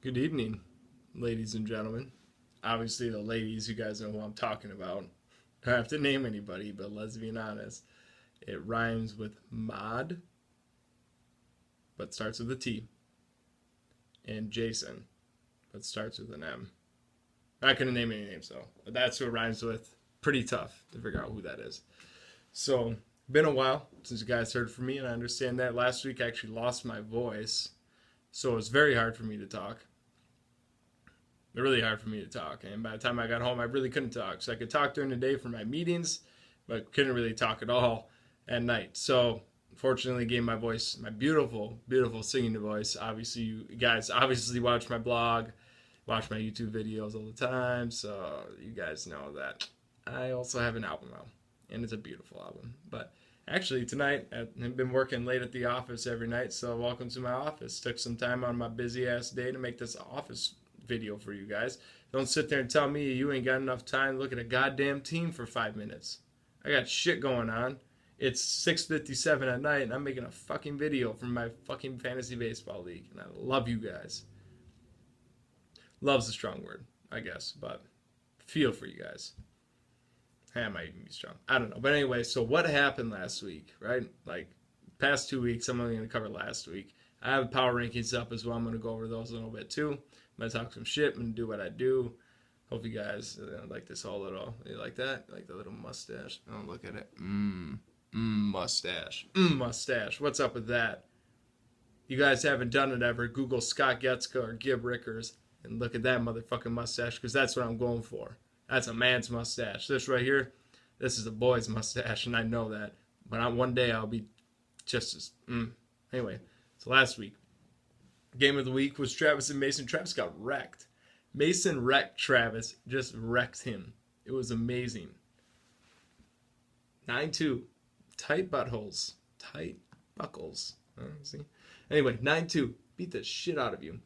Good evening, ladies and gentlemen. Obviously, the ladies, you guys know who I'm talking about. I don't have to name anybody, but let's be honest. It rhymes with mod, but starts with a T, and Jason, but starts with an M. I couldn't name any names though, but that's who it rhymes with. Pretty tough to figure out who that is. So, been a while since you guys heard from me, and I understand that last week I actually lost my voice, so it was very hard for me to talk. Really hard for me to talk. And by the time I got home, I really couldn't talk. So I could talk during the day for my meetings, but couldn't really talk at all at night. So fortunately, gave my voice, my beautiful, beautiful singing voice. Obviously, you guys obviously watch my blog, watch my YouTube videos all the time. So you guys know that I also have an album out, and it's a beautiful album. But actually, tonight I've been working late at the office every night. So welcome to my office. Took some time on my busy ass day to make this office video for you guys. Don't sit there and tell me you ain't got enough time to look at a goddamn team for 5 minutes. I got shit going on. It's 6:57 at night and I'm making a fucking video from my fucking fantasy baseball league. And I love you guys. Love's a strong word, I guess, but feel for you guys. I might even be strong. I don't know. But anyway, so what happened last week, right? Like, past 2 weeks, I'm only going to cover last week. I have power rankings up as well. I'm going to go over those a little bit too. I'm going to talk some shit. I'm going to do what I do. Hope you guys like this whole little, you like that? Like the little mustache? Oh, look at it. Mustache. Mustache. What's up with that? You guys haven't done it ever. Google Scott Getzka or Gib Rickers and look at that motherfucking mustache because that's what I'm going for. That's a man's mustache. This right here, this is a boy's mustache, and I know that. But one day I'll be just as... Anyway, so last week, game of the week was Travis and Mason. Travis got wrecked. Mason wrecked Travis, just wrecked him. It was amazing. 9-2. Tight buttholes. Tight buckles. See? Anyway, 9-2. Beat the shit out of you,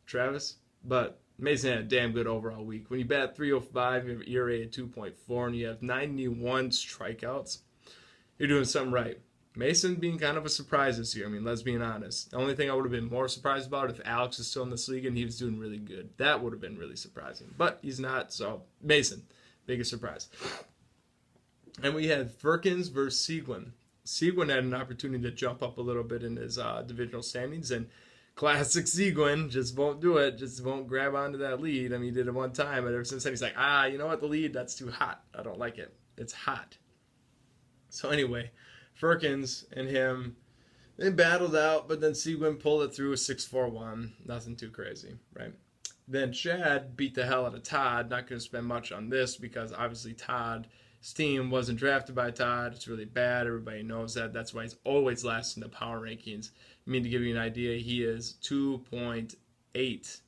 Travis. But Mason had a damn good overall week. When you bat 305, you have an ERA at 2.4, and you have 91 strikeouts, you're doing something right. Mason being kind of a surprise this year. I mean, let's be honest. The only thing I would have been more surprised about if Alex is still in this league and he was doing really good. That would have been really surprising. But he's not, so Mason, biggest surprise. And we had Firkins versus Seguin. Seguin had an opportunity to jump up a little bit in his divisional standings, and classic Seguin just won't do it, just won't grab onto that lead. I mean, he did it one time, but ever since then he's like, you know what, the lead, that's too hot. I don't like it. It's hot. So anyway, Firkins and him, they battled out, but then Seguin pulled it through a 6-4-1. Nothing too crazy, right? Then Chad beat the hell out of Todd. Not going to spend much on this because obviously Todd's team wasn't drafted by Todd. It's really bad. Everybody knows that. That's why he's always last in the power rankings. I mean, to give you an idea, he is 2.8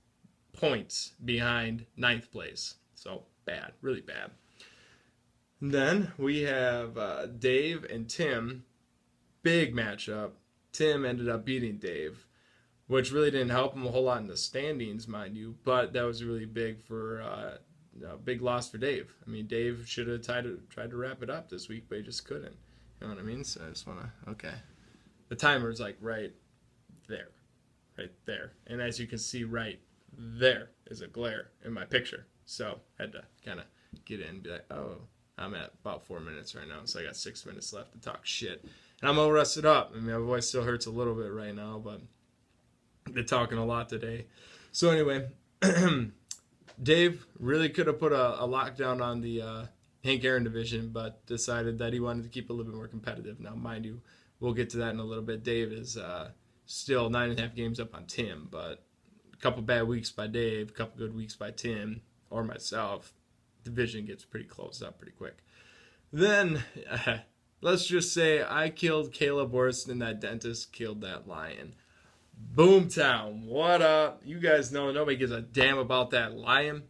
points behind ninth place. So bad, really bad. And then we have Dave and Tim. Big matchup. Tim ended up beating Dave, which really didn't help him a whole lot in the standings, mind you. But that was really big for a big loss for Dave. I mean, Dave should have tried to wrap it up this week, but he just couldn't. You know what I mean? So I just want to, okay. The timer's like right there. And as you can see, right there is a glare in my picture. So I had to kind of get in and be like, oh, I'm at about 4 minutes right now. So I got 6 minutes left to talk shit. And I'm all rested up. I mean, my voice still hurts a little bit right now, but I've been talking a lot today. So anyway, Dave really could have put a lockdown on the Hank Aaron division, but decided that he wanted to keep it a little bit more competitive. Now, mind you, we'll get to that in a little bit. Dave is still 9.5 games up on Tim, but a couple bad weeks by Dave, a couple good weeks by Tim or myself. Division gets pretty closed up pretty quick. Then, let's just say I killed Caleb worse than that dentist killed that lion. Boomtown, what up? You guys know nobody gives a damn about that lion.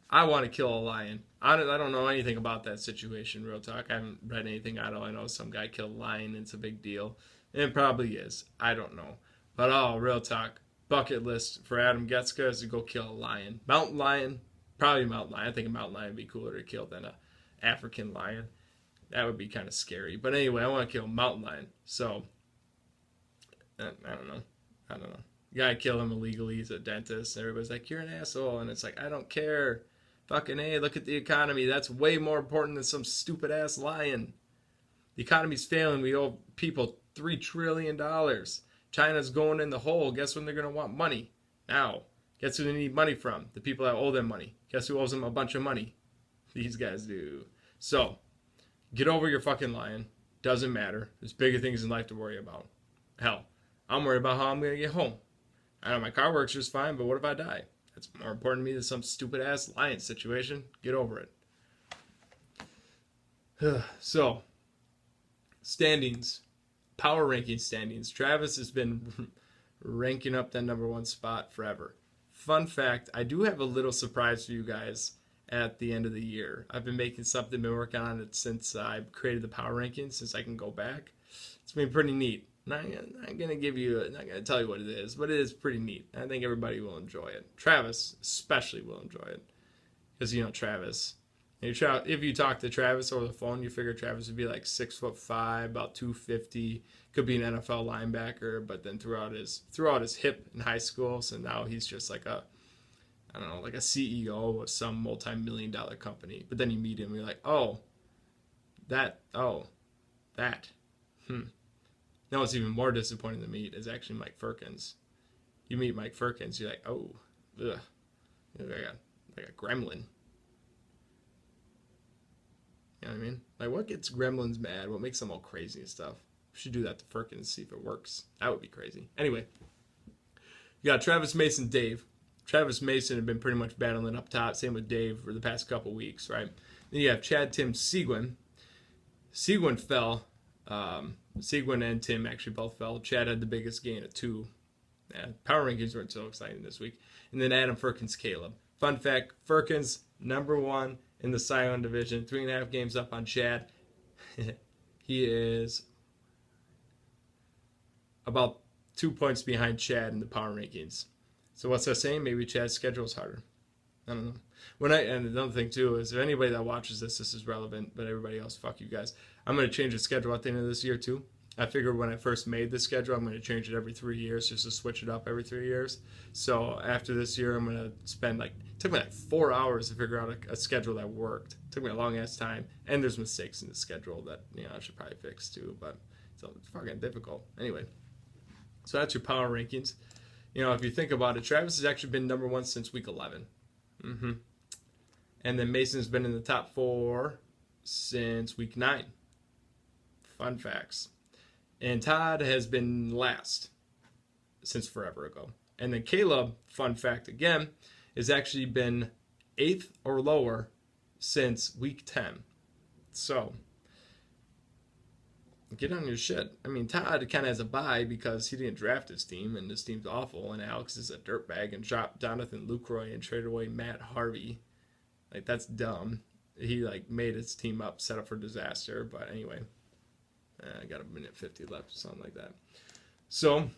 I want to kill a lion. I don't know anything about that situation, real talk. I haven't read anything. I know some guy killed a lion. It's a big deal. And it probably is. I don't know. But real talk. Bucket list for Adam Getzka is to go kill a lion. Mountain lion. Probably a mountain lion. I think a mountain lion would be cooler to kill than an African lion. That would be kind of scary. But anyway, I want to kill a mountain lion. So, I don't know. Guy killed him illegally. He's a dentist. And everybody's like, you're an asshole. And it's like, I don't care. Fucking A, look at the economy. That's way more important than some stupid ass lion. The economy's failing. We owe people $3 trillion. China's going in the hole. Guess when they're going to want money? Now. Guess who they need money from? The people that owe them money. Guess who owes them a bunch of money? These guys do. So, get over your fucking lying. Doesn't matter. There's bigger things in life to worry about. Hell, I'm worried about how I'm going to get home. I know my car works just fine, but what if I die? That's more important to me than some stupid ass lying situation. Get over it. So, standings. Power ranking standings. Travis has been ranking up that number one spot forever. Fun fact, I do have a little surprise for you guys at the end of the year. I've been making something, been working on it since I created the power rankings, since I can go back. It's been pretty neat. Not gonna tell you what it is, but it is pretty neat. I think everybody will enjoy it. Travis especially will enjoy it, because you know Travis. If you talk to Travis over the phone, you figure Travis would be like 6'5", about 250. Could be an NFL linebacker, but then throughout his hip in high school, so now he's just like a CEO of some multi-million-dollar company. But then you meet him, and you're like, that. Now what's even more disappointing to meet is actually Mike Firkins. You meet Mike Firkins, you're like, oh, ugh, like a gremlin. You know what I mean? Like, what gets gremlins mad? What makes them all crazy and stuff? We should do that to Firkins and see if it works. That would be crazy. Anyway, you got Travis Mason, Dave. Travis Mason had been pretty much battling up top. Same with Dave for the past couple weeks, right? Then you have Chad, Tim, Seguin. Seguin fell. Seguin and Tim actually both fell. Chad had the biggest gain of 2. Yeah, power rankings weren't so exciting this week. And then Adam, Firkins, Caleb. Fun fact, Firkins, number 1 in the Scion division, 3.5 games up on Chad. He is about 2 points behind Chad in the power rankings. So what's that saying? Maybe Chad's schedule is harder. I don't know. And another thing too is, if anybody that watches this is relevant, but everybody else, fuck you guys. I'm going to change the schedule at the end of this year too. I figured when I first made the schedule, I'm going to change it every 3 years, just to switch it up every 3 years. So after this year, I'm going to spend it took me 4 hours to figure out a schedule that worked. It took me a long ass time. And there's mistakes in the schedule that, I should probably fix too, but it's fucking difficult. Anyway, so that's your power rankings. If you think about it, Travis has actually been number 1 since week 11. And then Mason's been in the top 4 since week 9. Fun facts. And Todd has been last since forever ago. And then Caleb, fun fact again, has actually been 8th or lower since week 10. So, get on your shit. I mean, Todd kind of has a bye because he didn't draft his team, and his team's awful, and Alex is a dirtbag and dropped Jonathan Lucroy and traded away Matt Harvey. Like, that's dumb. He, made his team up, set up for disaster, but anyway. I got a minute 50 left, something like that. So,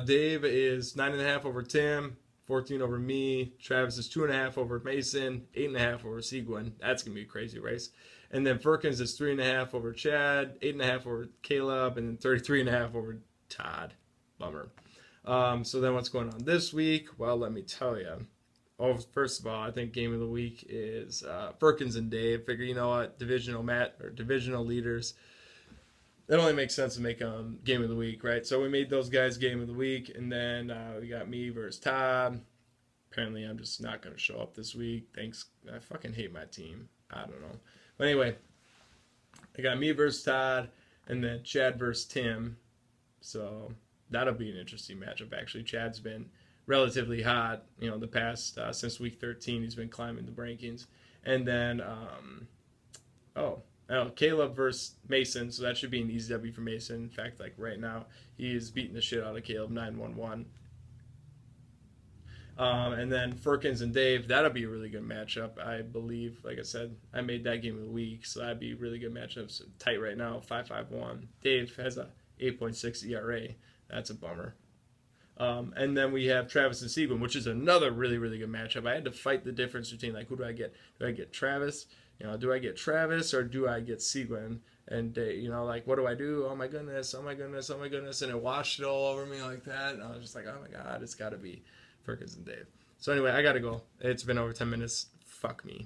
Dave is 9.5 over Tim, 14 over me. Travis is 2.5 over Mason, 8.5 over Seguin. That's going to be a crazy race. And then Firkins is 3.5 over Chad, 8.5 over Caleb, and then 33.5 over Todd. Bummer. So then what's going on this week? Well, let me tell you. First of all, I think game of the week is Firkins and Dave. Figure, you know what, divisional leaders. It only makes sense to make them game of the week, right? So we made those guys game of the week, and then we got me versus Todd. Apparently, I'm just not going to show up this week. Thanks. I fucking hate my team. I don't know. But anyway, I got me versus Todd, and then Chad versus Tim. So that'll be an interesting matchup, actually. Chad's been relatively hot, the past, since week 13, he's been climbing the rankings. And then, Caleb versus Mason, so that should be an easy W for Mason. In fact, right now, he is beating the shit out of Caleb, 9-1-1. And then Firkins and Dave, that'll be a really good matchup, I believe. Like I said, I made that game of the week, so that'd be a really good matchup. It's tight right now, 5-5-1. Dave has a 8.6 ERA. That's a bummer. And then we have Travis and Seguin, which is another really, really good matchup. I had to fight the difference between, who do I get? Do I get Travis? Do I get Travis or do I get Seguin? And you know, like, what do I do? Oh my goodness, oh my goodness, oh my goodness, and it washed it all over me like that. And I was just like, oh my god, it's got to be Fergus and Dave. So anyway, I gotta go. It's been over 10 minutes. Fuck me.